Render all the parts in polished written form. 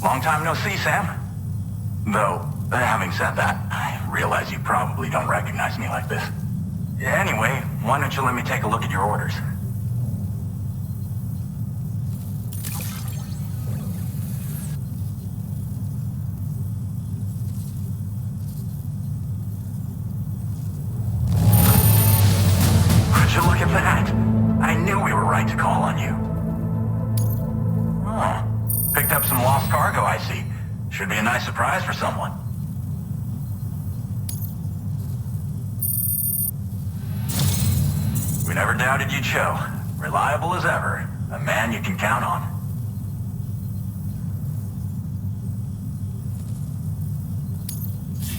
Long time no see, Sam. Though, having said that, I realize you probably don't recognize me like this. Anyway, why don't you let me take a look at your orders? Would you look at that? I knew we were right to call on you. Oh. Picked up some lost cargo, I see. Should be a nice surprise for someone. We never doubted you'd show. Reliable as ever. A man you can count on.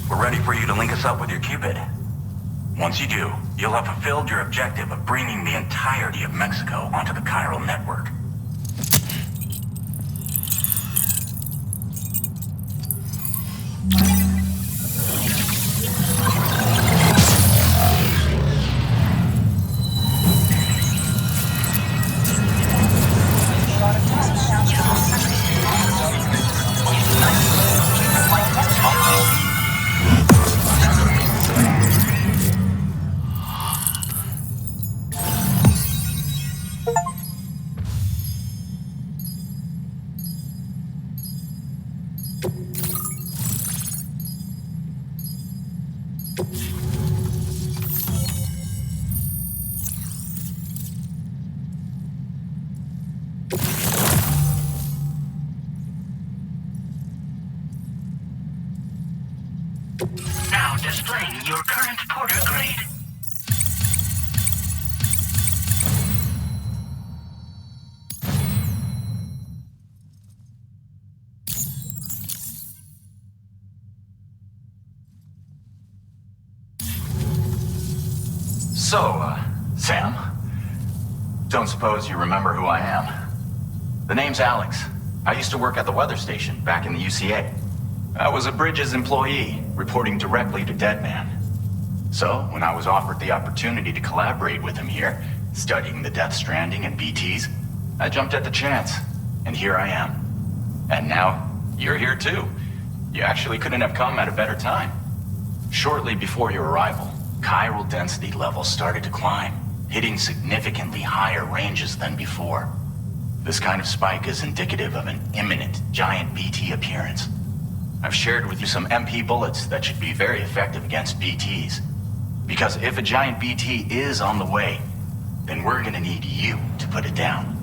We're ready for you to link us up with your Cupid. Once you do, you'll have fulfilled your objective of bringing the entirety of Mexico onto the chiral network. Now displaying your current porter grade. So, Sam, don't suppose you remember who I am? The name's Alex. I used to work at the weather station back in the UCA. I was a Bridges employee, reporting directly to Deadman. So, when I was offered the opportunity to collaborate with him here, studying the Death Stranding and BTs, I jumped at the chance, and here I am. And now, you're here too. You actually couldn't have come at a better time. Shortly before your arrival, chiral density levels started to climb, hitting significantly higher ranges than before. This kind of spike is indicative of an imminent giant BT appearance. I've shared with you some MP bullets that should be very effective against BTs. Because if a giant BT is on the way, then we're gonna need you to put it down.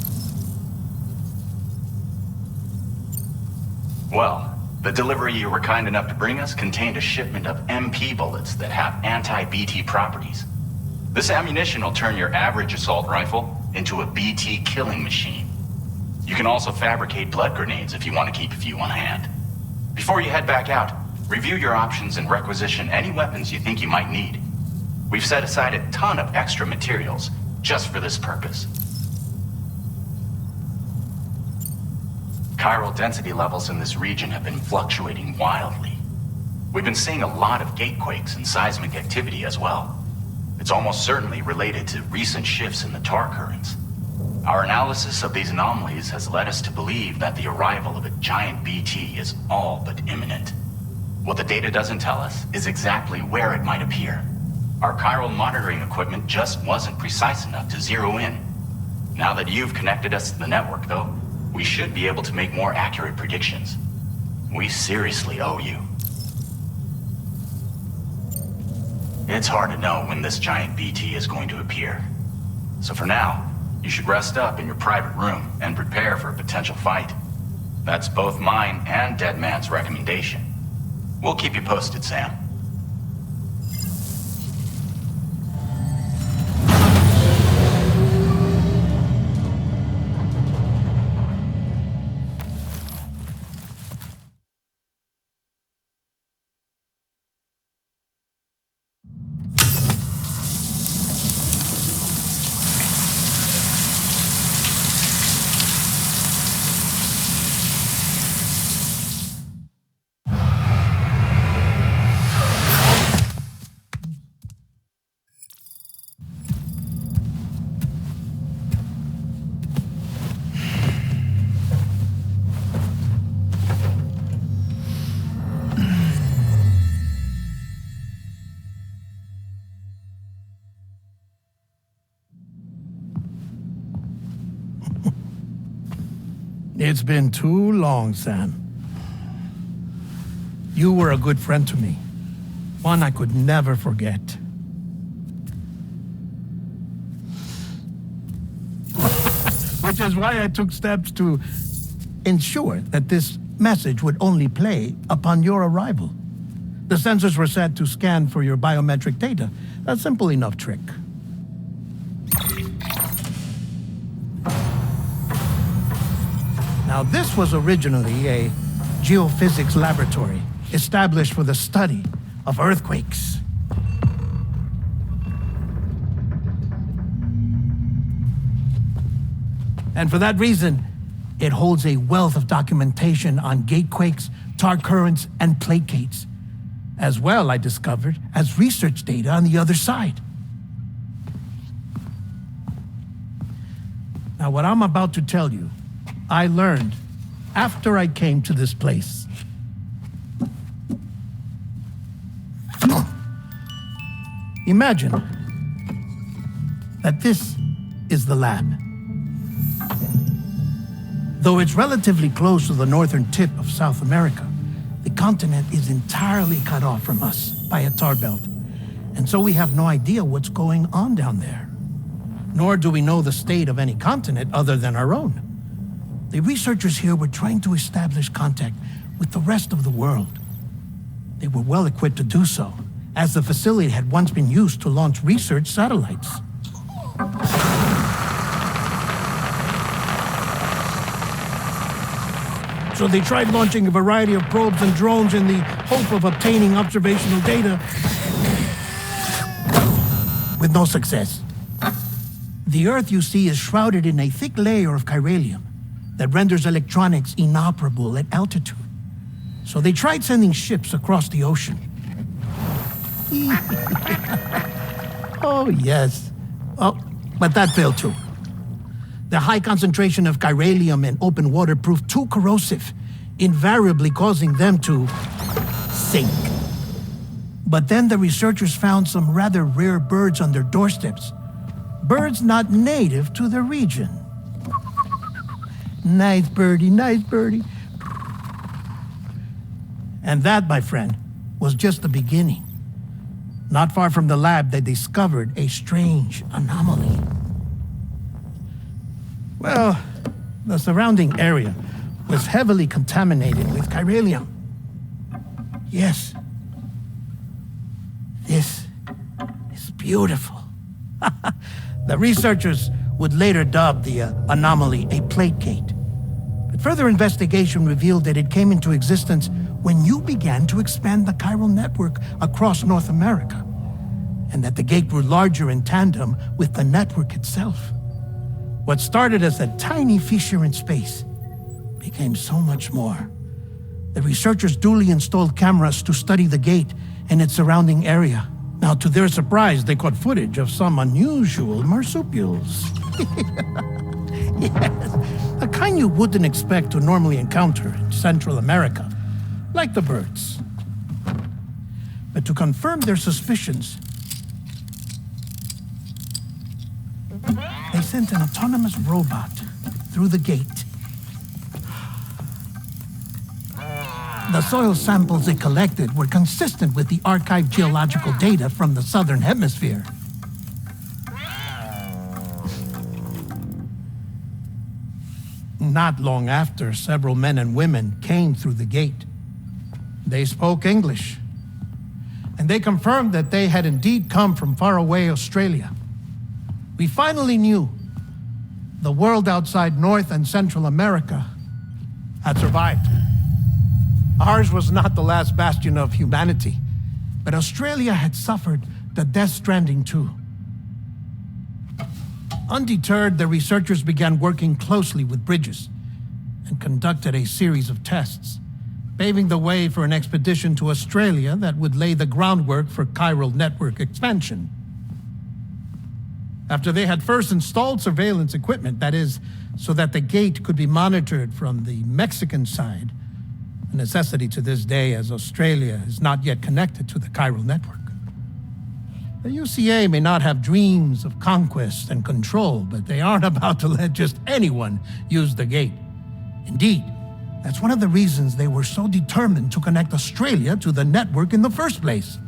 Well, the delivery you were kind enough to bring us contained a shipment of MP bullets that have anti-BT properties. This ammunition will turn your average assault rifle into a BT killing machine. You can also fabricate blood grenades if you want to keep a few on hand. Before you head back out, review your options and requisition any weapons you think you might need. We've set aside a ton of extra materials just for this purpose. Chiral density levels in this region have been fluctuating wildly. We've been seeing a lot of gatequakes and seismic activity as well. It's almost certainly related to recent shifts in the tar currents. Our analysis of these anomalies has led us to believe that the arrival of a giant BT is all but imminent. What the data doesn't tell us is exactly where it might appear. Our chiral monitoring equipment just wasn't precise enough to zero in. Now that you've connected us to the network, though, we should be able to make more accurate predictions. We seriously owe you. It's hard to know when this giant BT is going to appear. So for now, you should rest up in your private room and prepare for a potential fight. That's both mine and Deadman's recommendation. We'll keep you posted, Sam. It's been too long, Sam. You were a good friend to me. One I could never forget. Which is why I took steps to ensure that this message would only play upon your arrival. The sensors were set to scan for your biometric data. A simple enough trick. Now, this was originally a geophysics laboratory established for the study of earthquakes. And for that reason, it holds a wealth of documentation on gatequakes, tar currents, and plate gates. As well, I discovered, as research data on the other side. Now, what I'm about to tell you, I learned after I came to this place. Imagine that this is the lab. Though it's relatively close to the northern tip of South America, the continent is entirely cut off from us by a tar belt. And so we have no idea what's going on down there. Nor do we know the state of any continent other than our own. The researchers here were trying to establish contact with the rest of the world. They were well equipped to do so, as the facility had once been used to launch research satellites. So they tried launching a variety of probes and drones in the hope of obtaining observational data, with no success. The Earth, you see, is shrouded in a thick layer of chiralium that renders electronics inoperable at altitude. So they tried sending ships across the ocean. Oh, yes. Oh, but that failed too. The high concentration of chiralium in open water proved too corrosive, invariably causing them to sink. But then the researchers found some rather rare birds on their doorsteps. Birds not native to the region. Nice birdie, nice birdie. And that, my friend, was just the beginning. Not far from the lab, they discovered a strange anomaly. Well, the surrounding area was heavily contaminated with chiralium. Yes. This is beautiful. The researchers would later dub the anomaly a plate gate. But further investigation revealed that it came into existence when you began to expand the chiral network across North America, and that the gate grew larger in tandem with the network itself. What started as a tiny fissure in space became so much more. The researchers duly installed cameras to study the gate and its surrounding area. Now, to their surprise, they caught footage of some unusual marsupials. Yes, a kind you wouldn't expect to normally encounter in Central America, like the birds. But to confirm their suspicions, they sent an autonomous robot through the gate. The soil samples it collected were consistent with the archived geological data from the southern hemisphere. Not long after, several men and women came through the gate. They spoke English, and they confirmed that they had indeed come from faraway Australia. We finally knew the world outside North and Central America had survived. Ours was not the last bastion of humanity, but Australia had suffered the death stranding too. Undeterred, the researchers began working closely with Bridges and conducted a series of tests, paving the way for an expedition to Australia that would lay the groundwork for chiral network expansion. After they had first installed surveillance equipment, that is, so that the gate could be monitored from the Mexican side, a necessity to this day as Australia is not yet connected to the chiral network. The UCA may not have dreams of conquest and control, but they aren't about to let just anyone use the gate. Indeed, that's one of the reasons they were so determined to connect Australia to the network in the first place.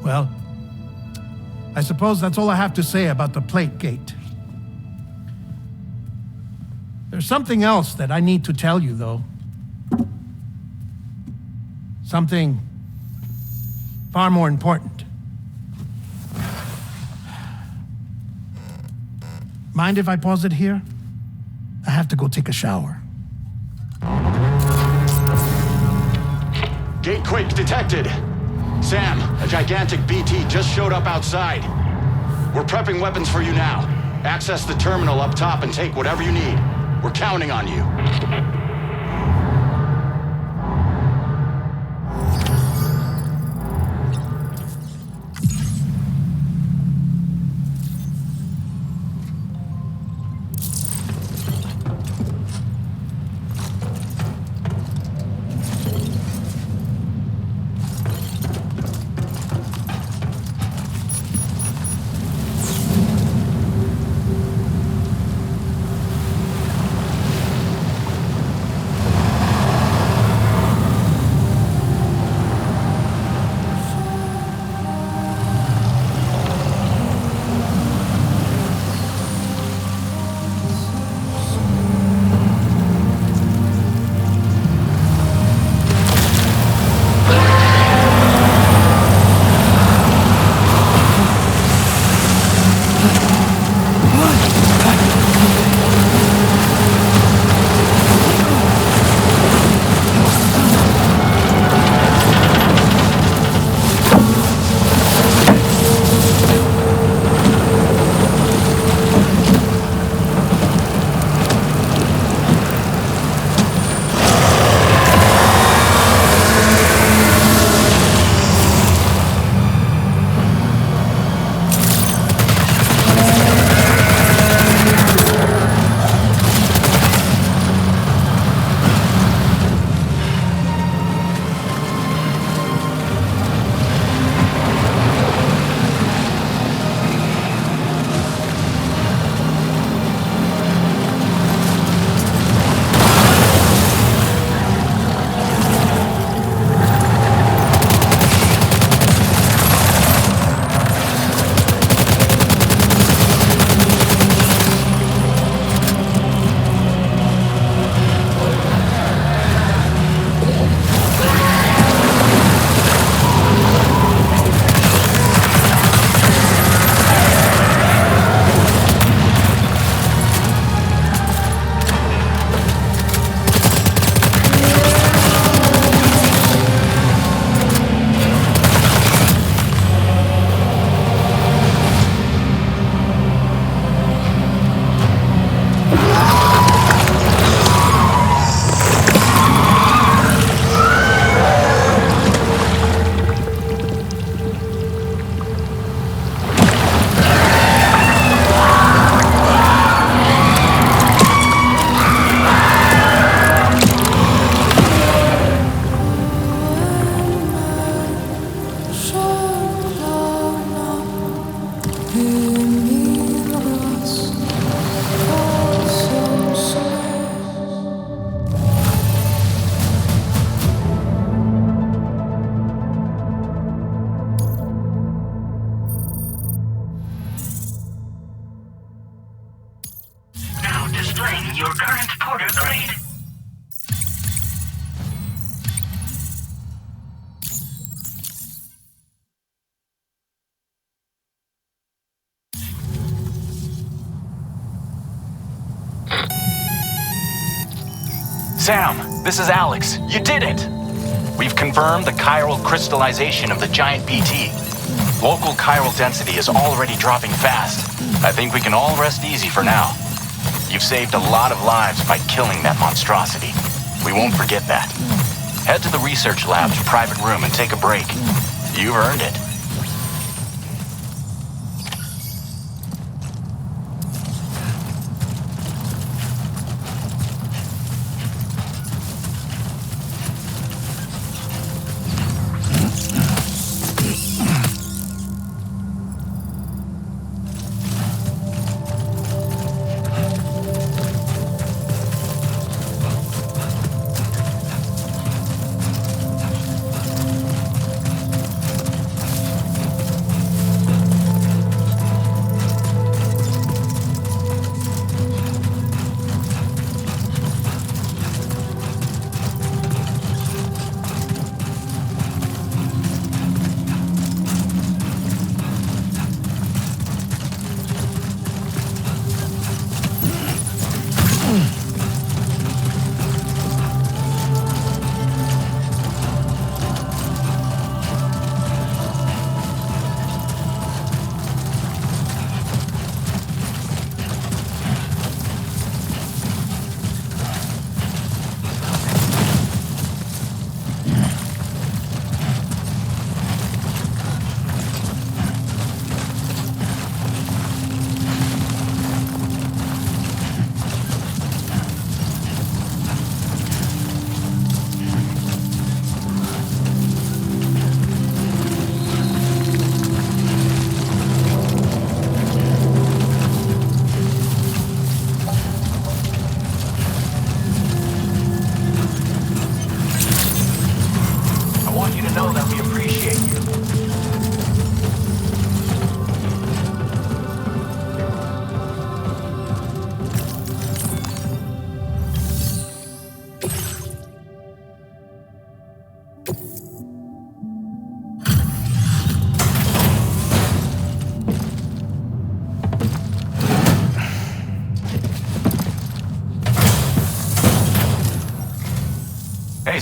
Well, I suppose that's all I have to say about the plate gate. There's something else that I need to tell you, though. Something far more important. Mind if I pause it here? I have to go take a shower. Gate quake detected. Sam, a gigantic BT just showed up outside. We're prepping weapons for you now. Access the terminal up top and take whatever you need. We're counting on you. Your current porter grade. Sam, this is Alex. You did it! We've confirmed the chiral crystallization of the giant BT. Local chiral density is already dropping fast. I think we can all rest easy for now. You've saved a lot of lives by killing that monstrosity. We won't forget that. Head to the research lab's private room and take a break. You've earned it.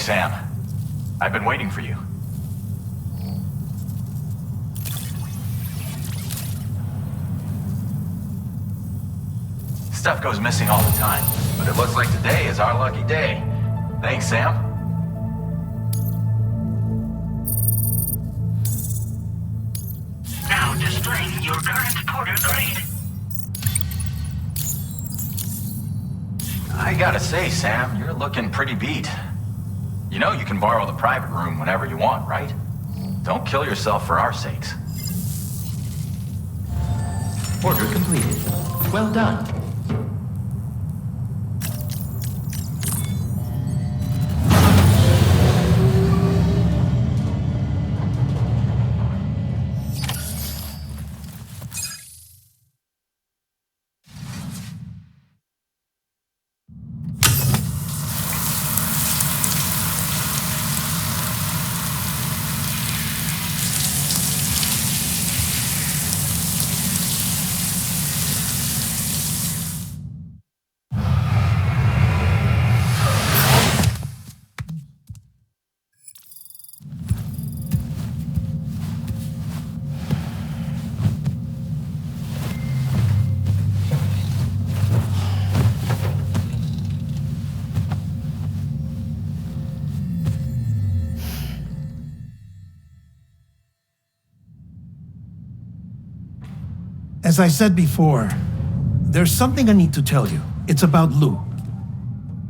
Sam. I've been waiting for you. Stuff goes missing all the time, but it looks like today is our lucky day. Thanks, Sam. Now displaying your current porter grade. I gotta say, Sam, you're looking pretty beat. You know you can borrow the private room whenever you want, right? Don't kill yourself for our sakes. Order completed. Well done. As I said before, there's something I need to tell you. It's about Lou.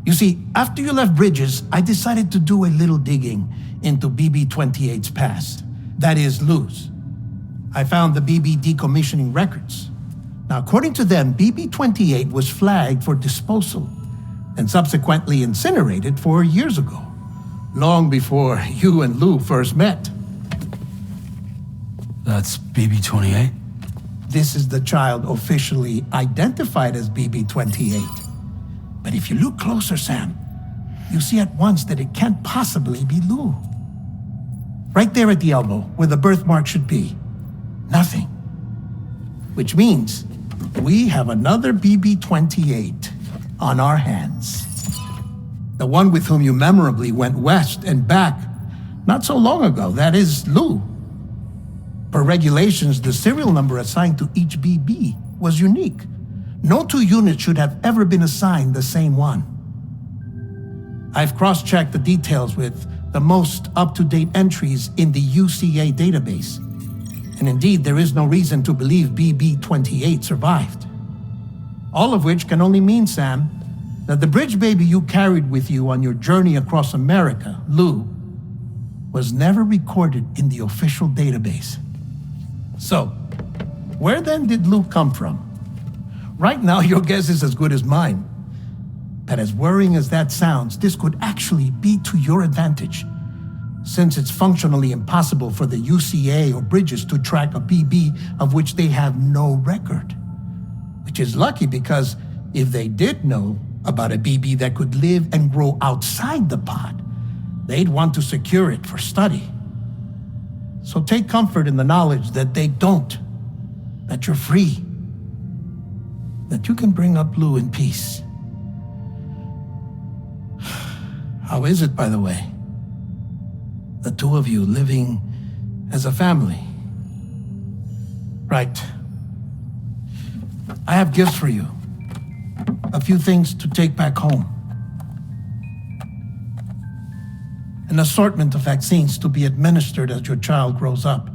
You see, after you left Bridges, I decided to do a little digging into BB-28's past. That is, Lou's. I found the BB decommissioning records. Now, according to them, BB-28 was flagged for disposal and subsequently incinerated 4 years ago, long before you and Lou first met. That's BB-28? This is the child officially identified as BB-28. But if you look closer, Sam, you see at once that it can't possibly be Lou. Right there at the elbow, where the birthmark should be. Nothing. Which means we have another BB-28 on our hands. The one with whom you memorably went west and back not so long ago, that is Lou. Per regulations, the serial number assigned to each BB was unique. No two units should have ever been assigned the same one. I've cross-checked the details with the most up-to-date entries in the UCA database. And indeed, there is no reason to believe BB-28 survived. All of which can only mean, Sam, that the bridge baby you carried with you on your journey across America, Lou, was never recorded in the official database. So, where then did Lou come from? Right now, your guess is as good as mine. But as worrying as that sounds, this could actually be to your advantage, since it's functionally impossible for the UCA or Bridges to track a BB of which they have no record. Which is lucky because if they did know about a BB that could live and grow outside the pod, they'd want to secure it for study. So take comfort in the knowledge that they don't, that you're free, that you can bring up Lou in peace. How is it, by the way? The two of you living as a family? Right. I have gifts for you. A few things to take back home. An assortment of vaccines to be administered as your child grows up.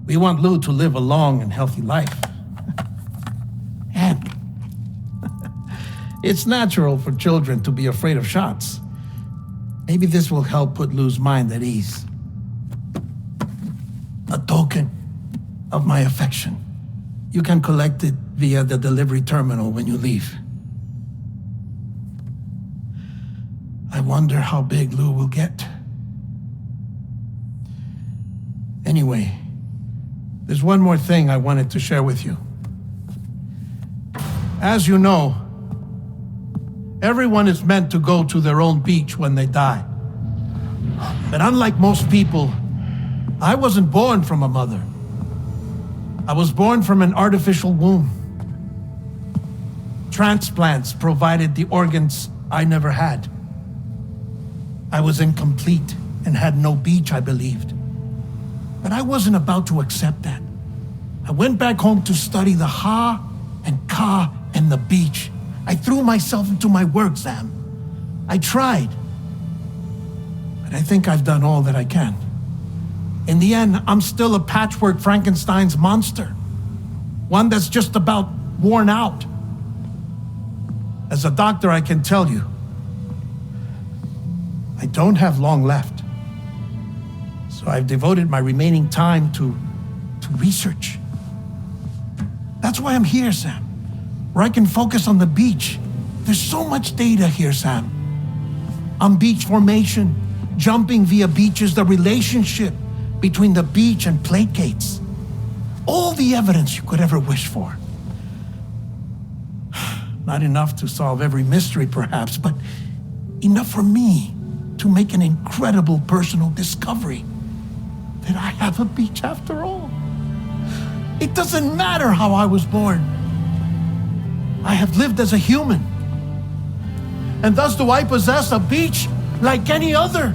We want Lou to live a long and healthy life. And it's natural for children to be afraid of shots. Maybe this will help put Lou's mind at ease. A token of my affection. You can collect it via the delivery terminal when you leave. I wonder how big Lou will get. Anyway, there's one more thing I wanted to share with you. As you know, everyone is meant to go to their own beach when they die. But unlike most people, I wasn't born from a mother. I was born from an artificial womb. Transplants provided the organs I never had. I was incomplete and had no beach, I believed. But I wasn't about to accept that. I went back home to study the Ha and Ka and the beach. I threw myself into my work, Sam. I tried. But I think I've done all that I can. In the end, I'm still a patchwork Frankenstein's monster. One that's just about worn out. As a doctor, I can tell you, I don't have long left. So I've devoted my remaining time to research. That's why I'm here, Sam. Where I can focus on the beach. There's so much data here, Sam. On beach formation, jumping via beaches, the relationship between the beach and plate gates. All the evidence you could ever wish for. Not enough to solve every mystery, perhaps, but enough for me to make an incredible personal discovery that I have a beach after all. It doesn't matter how I was born. I have lived as a human. And thus do I possess a beach like any other.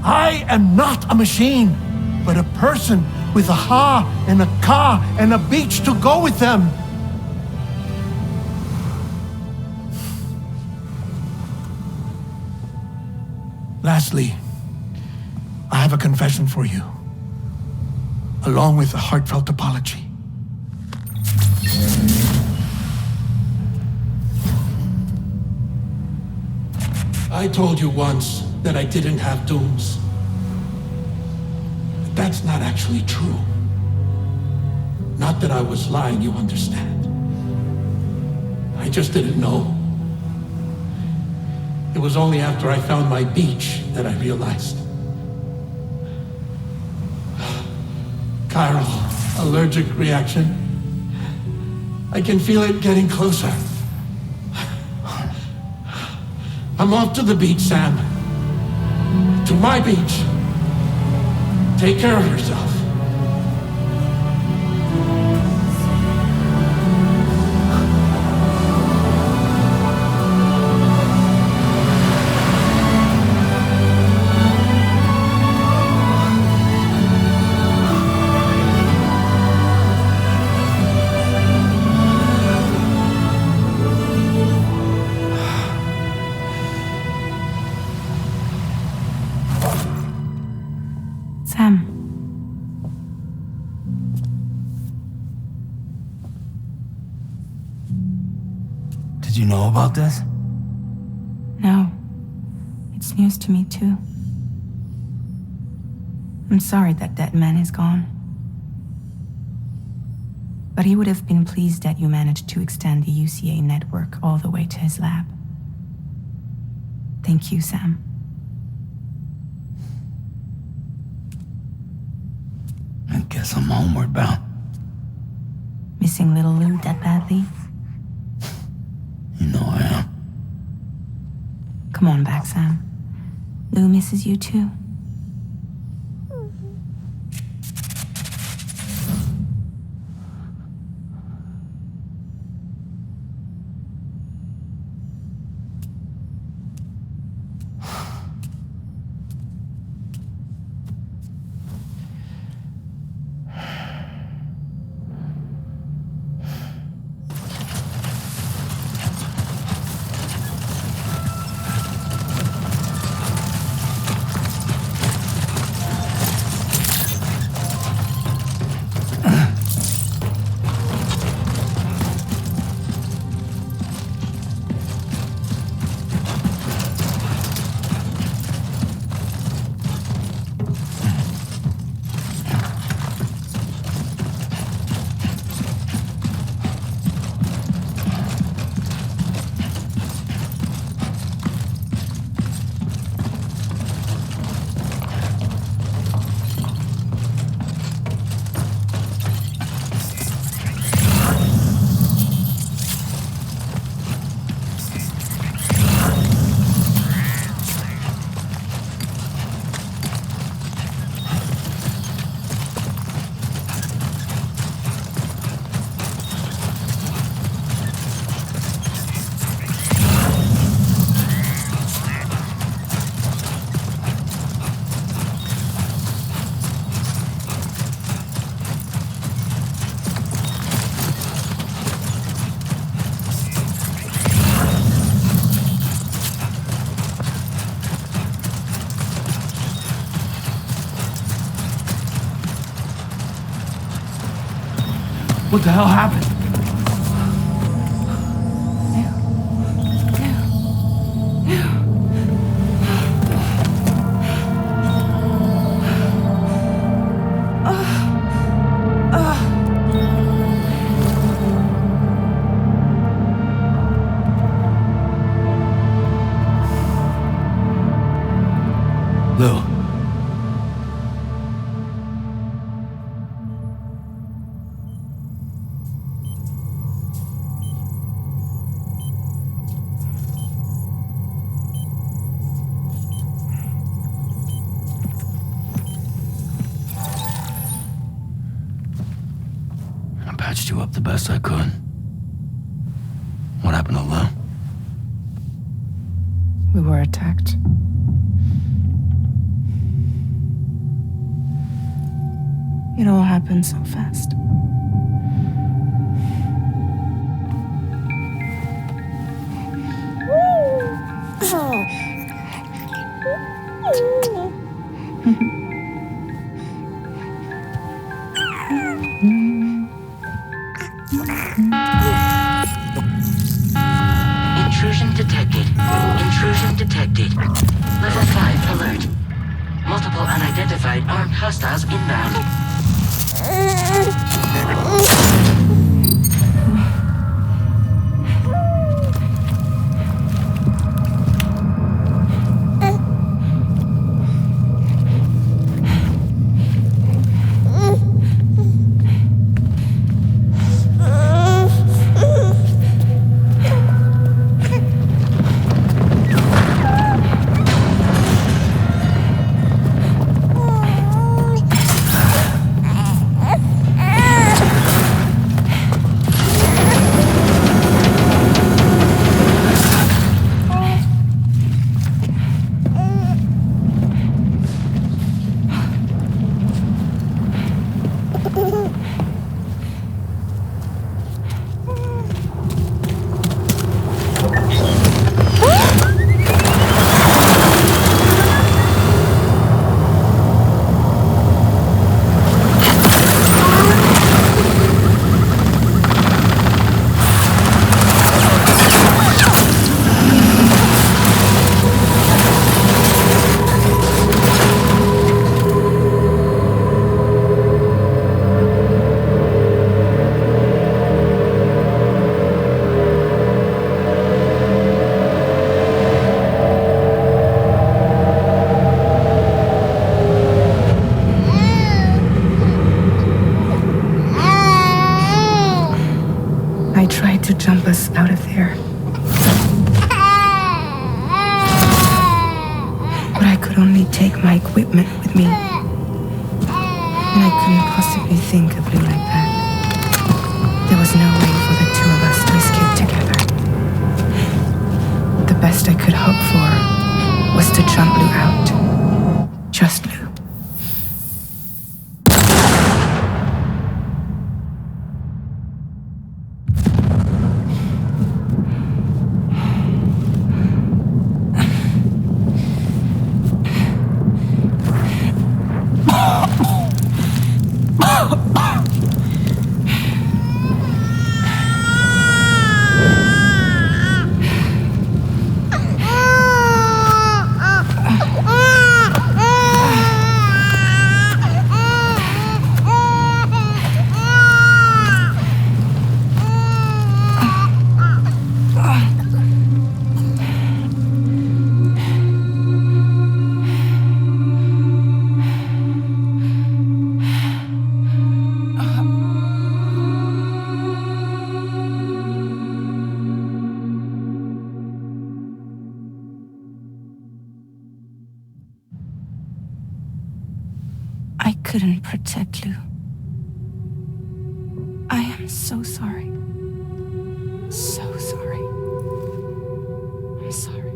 I am not a machine, but a person with a Ha and a Ka and a beach to go with them. Lastly, I have a confession for you, along with a heartfelt apology. I told you once that I didn't have dooms. But that's not actually true. Not that I was lying, you understand. I just didn't know. It was only after I found my beach that I realized. Chiral allergic reaction. I can feel it getting closer. I'm off to the beach, Sam. To my beach. Take care of yourself. Sam. Did you know about this? No. It's news to me, too. I'm sorry that that man is gone. But he would have been pleased that you managed to extend the UCA network all the way to his lab. Thank you, Sam. I guess I'm homeward bound. Missing little Lou that badly? You know I am. Come on back, Sam. Lou misses you too. What the hell happened? Lou. I patched you up the best I could. What happened to Lou? We were attacked. It all happened so fast. Intrusion detected. Intrusion detected. Level 5 alert. Multiple unidentified armed hostiles inbound. I tried to jump us out of there. But I could only take my equipment with me. And I couldn't possibly think of Blue like that. There was no way for the two of us to escape together. The best I could hope for was to jump Lou out. Just Lou. I couldn't protect Lou. I am so sorry. So sorry. I'm sorry.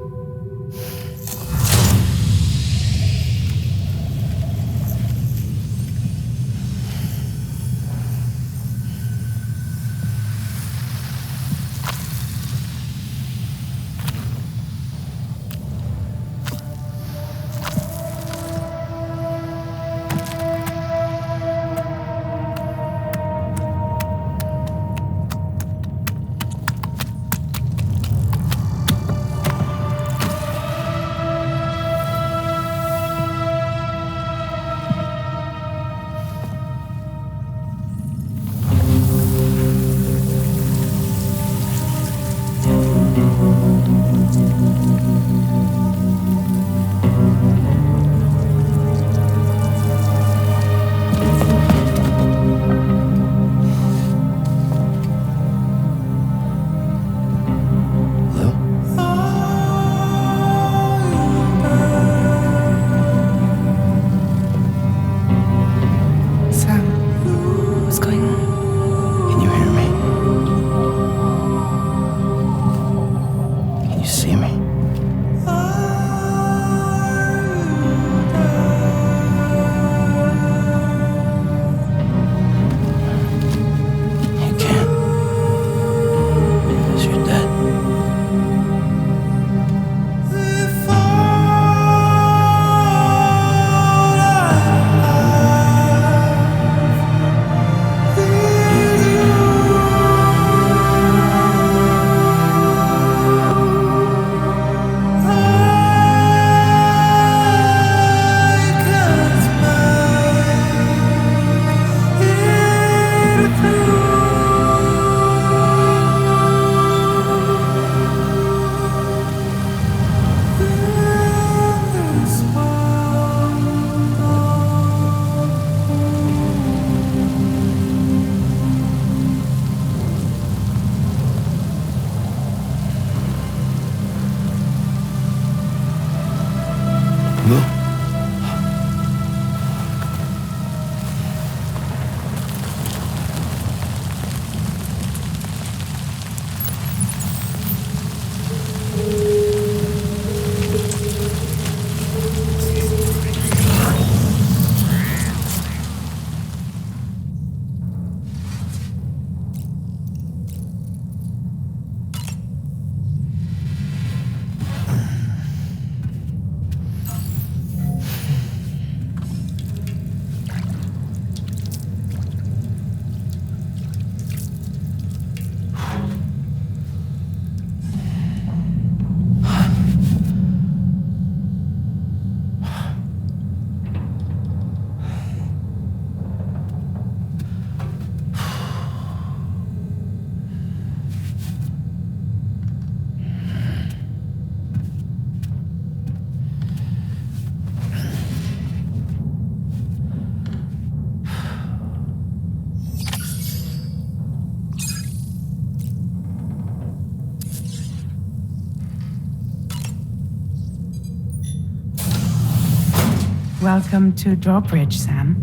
Welcome to Drawbridge, Sam.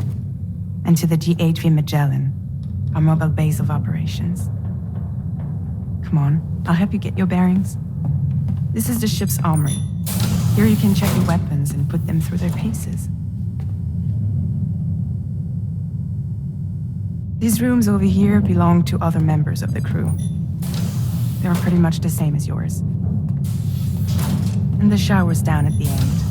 And to the DHV Magellan, our mobile base of operations. Come on, I'll help you get your bearings. This is the ship's armory. Here you can check your weapons and put them through their paces. These rooms over here belong to other members of the crew. They're pretty much the same as yours. And the shower's down at the end.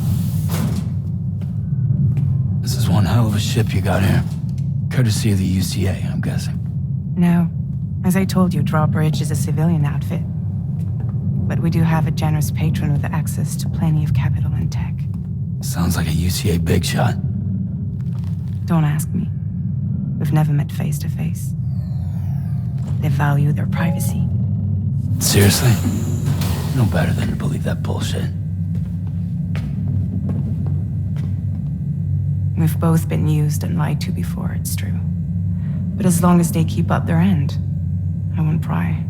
This is one hell of a ship you got here. Courtesy of the UCA, I'm guessing. No. As I told you, Drawbridge is a civilian outfit. But we do have a generous patron with access to plenty of capital and tech. Sounds like a UCA big shot. Don't ask me. We've never met face to face. They value their privacy. Seriously? No better than to believe that bullshit. We've both been used and lied to before, it's true. But as long as they keep up their end, I won't pry.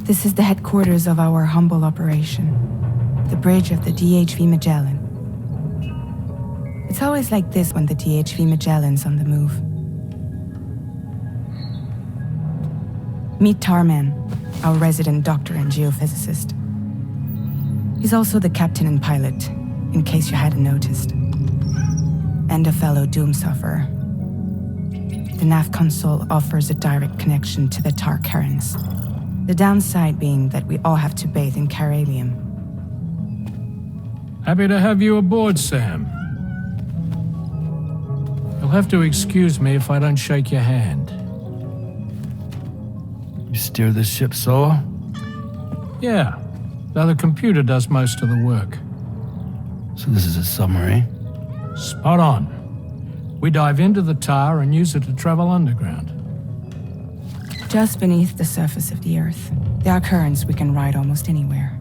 This is the headquarters of our humble operation, the bridge of the DHV Magellan. It's always like this when the DHV Magellan's on the move. Meet Tarman, our resident doctor and geophysicist. He's also the captain and pilot, in case you hadn't noticed. And a fellow doom sufferer. The nav console offers a direct connection to the tar currents. The downside being that we all have to bathe in caralium. Happy to have you aboard, Sam. You'll have to excuse me if I don't shake your hand. You steer this ship solo? Yeah, though the computer does most of the work. So this is a submarine? Spot on. We dive into the tar and use it to travel underground. Just beneath the surface of the Earth, there are currents we can ride almost anywhere.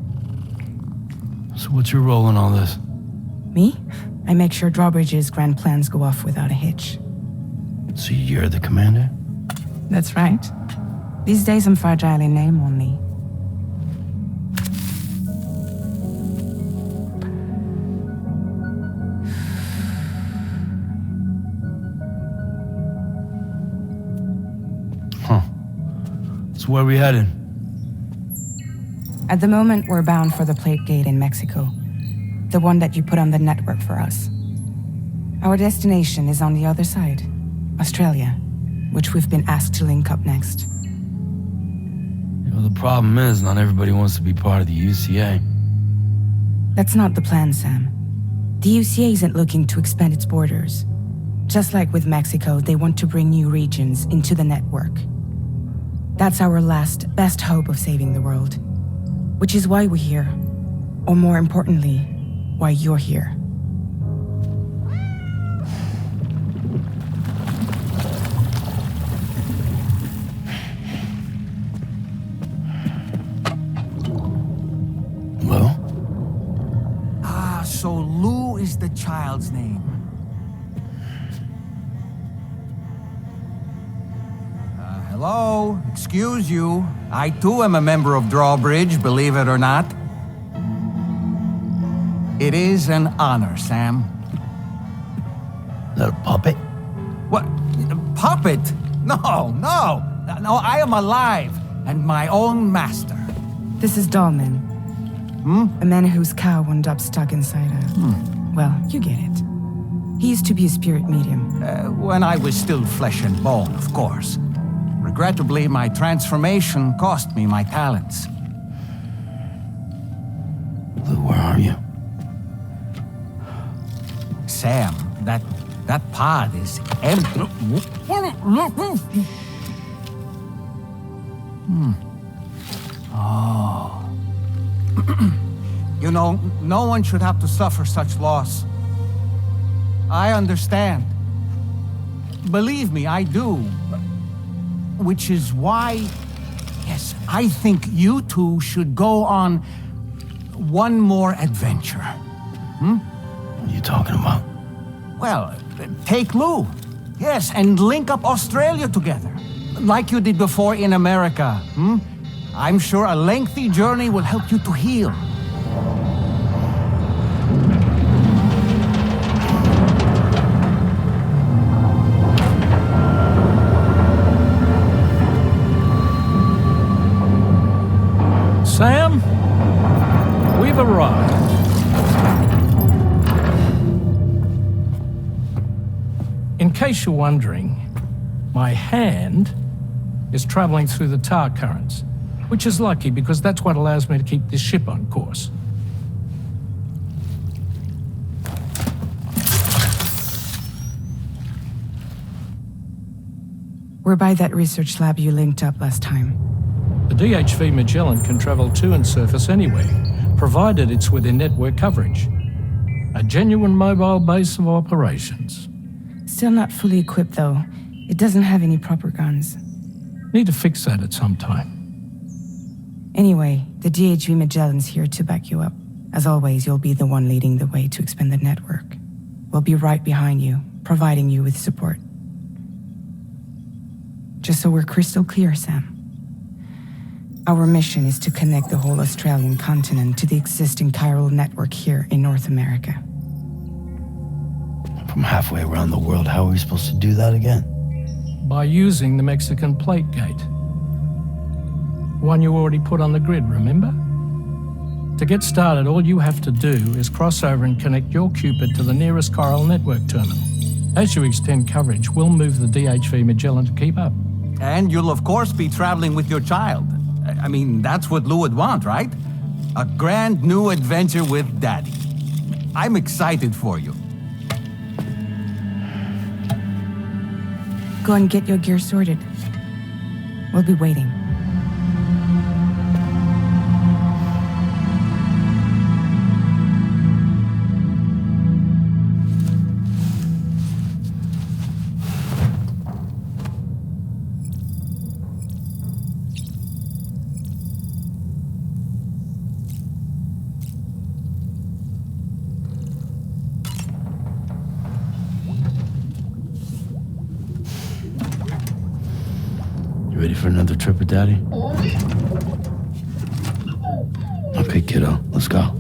So what's your role in all this? Me? I make sure Drawbridge's grand plans go off without a hitch. So you're the commander? That's right. These days I'm fragile in name only. So where are we headed? At the moment, we're bound for the plate gate in Mexico. The one that you put on the network for us. Our destination is on the other side, Australia, which we've been asked to link up next. You know, the problem is not everybody wants to be part of the UCA. That's not the plan, Sam. The UCA isn't looking to expand its borders. Just like with Mexico, they want to bring new regions into the network. That's our last, best hope of saving the world. Which is why we're here. Or more importantly, why you're here. Well? Ah, so Lou is the child's name. Hello? Excuse you. I too am a member of Drawbridge, believe it or not. It is an honor, Sam. Is that a puppet? What? Puppet? No, no. No, I am alive and my own master. This is Dahlman. A man whose cow wound up stuck inside a... Well, you get it. He used to be a spirit medium. When I was still flesh and bone, of course. Regrettably, my transformation cost me my talents. Lou, where are you? Sam, that pod is empty. Oh. You know, no one should have to suffer such loss. I understand. Believe me, I do. Which is why, yes, I think you two should go on one more adventure. What are you talking about? Well, take Lou. Yes, and link up Australia together. Like you did before in America. I'm sure a lengthy journey will help you to heal. Sam, we've arrived. In case you're wondering, my hand is traveling through the tar currents, which is lucky because that's what allows me to keep this ship on course. We're by that research lab you linked up last time. The DHV Magellan can travel to and surface anywhere, provided it's within network coverage. A genuine mobile base of operations. Still not fully equipped, though. It doesn't have any proper guns. Need to fix that at some time. Anyway, the DHV Magellan's here to back you up. As always, you'll be the one leading the way to expand the network. We'll be right behind you, providing you with support. Just so we're crystal clear, Sam. Our mission is to connect the whole Australian continent to the existing chiral network here in North America. From halfway around the world, how are we supposed to do that again? By using the Mexican plate gate. One you already put on the grid, remember? To get started, all you have to do is cross over and connect your Cupid to the nearest chiral network terminal. As you extend coverage, we'll move the DHV Magellan to keep up. And you'll of course be traveling with your child. I mean, that's what Lou would want, right? A grand new adventure with Daddy. I'm excited for you. Go and get your gear sorted. We'll be waiting. Ready for another trip with Daddy? Okay, kiddo, let's go.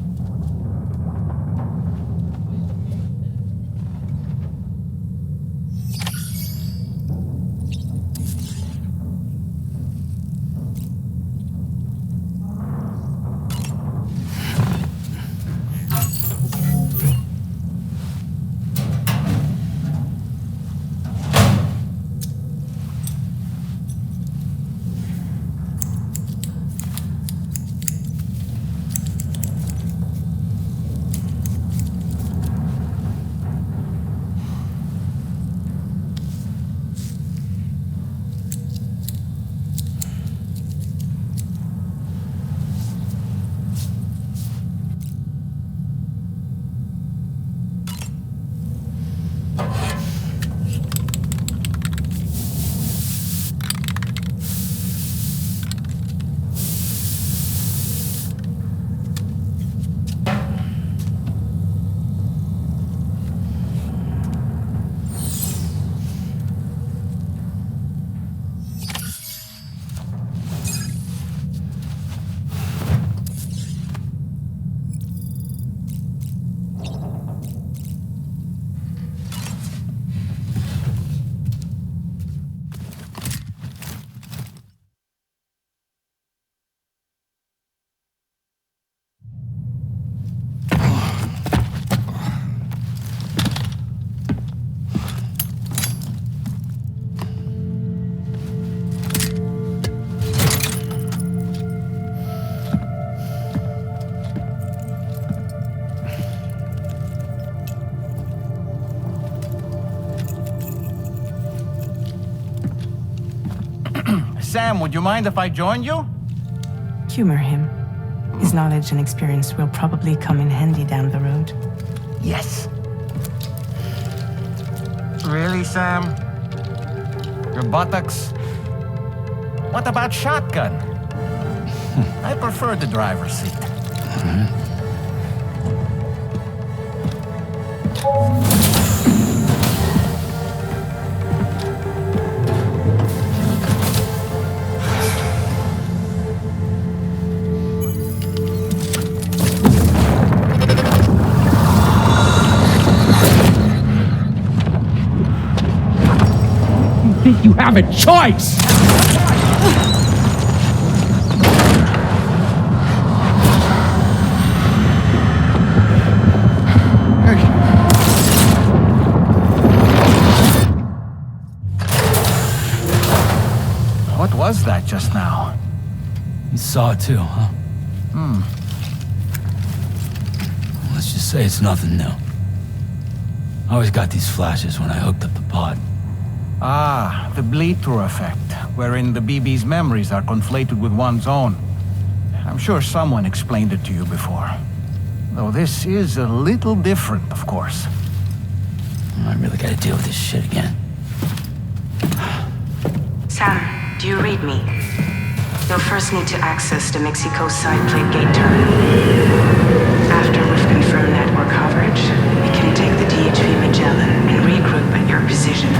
Sam, would you mind if I joined you? Humor him. His knowledge and experience will probably come in handy down the road. Yes. Really, Sam? Your buttocks? What about shotgun? I prefer the driver's seat. think you have a choice! What was that just now? You saw it too, huh? Let's just say it's nothing new. I always got these flashes when I hooked up the pod. Ah, the bleed-through effect, wherein the BB's memories are conflated with one's own. I'm sure someone explained it to you before. Though this is a little different, of course. I really gotta deal with this shit again. Sam, do you read me? You'll first need to access the Mexico side plate gate terminal. After we've confirmed network coverage, we can take the DHV Magellan and regroup at your position.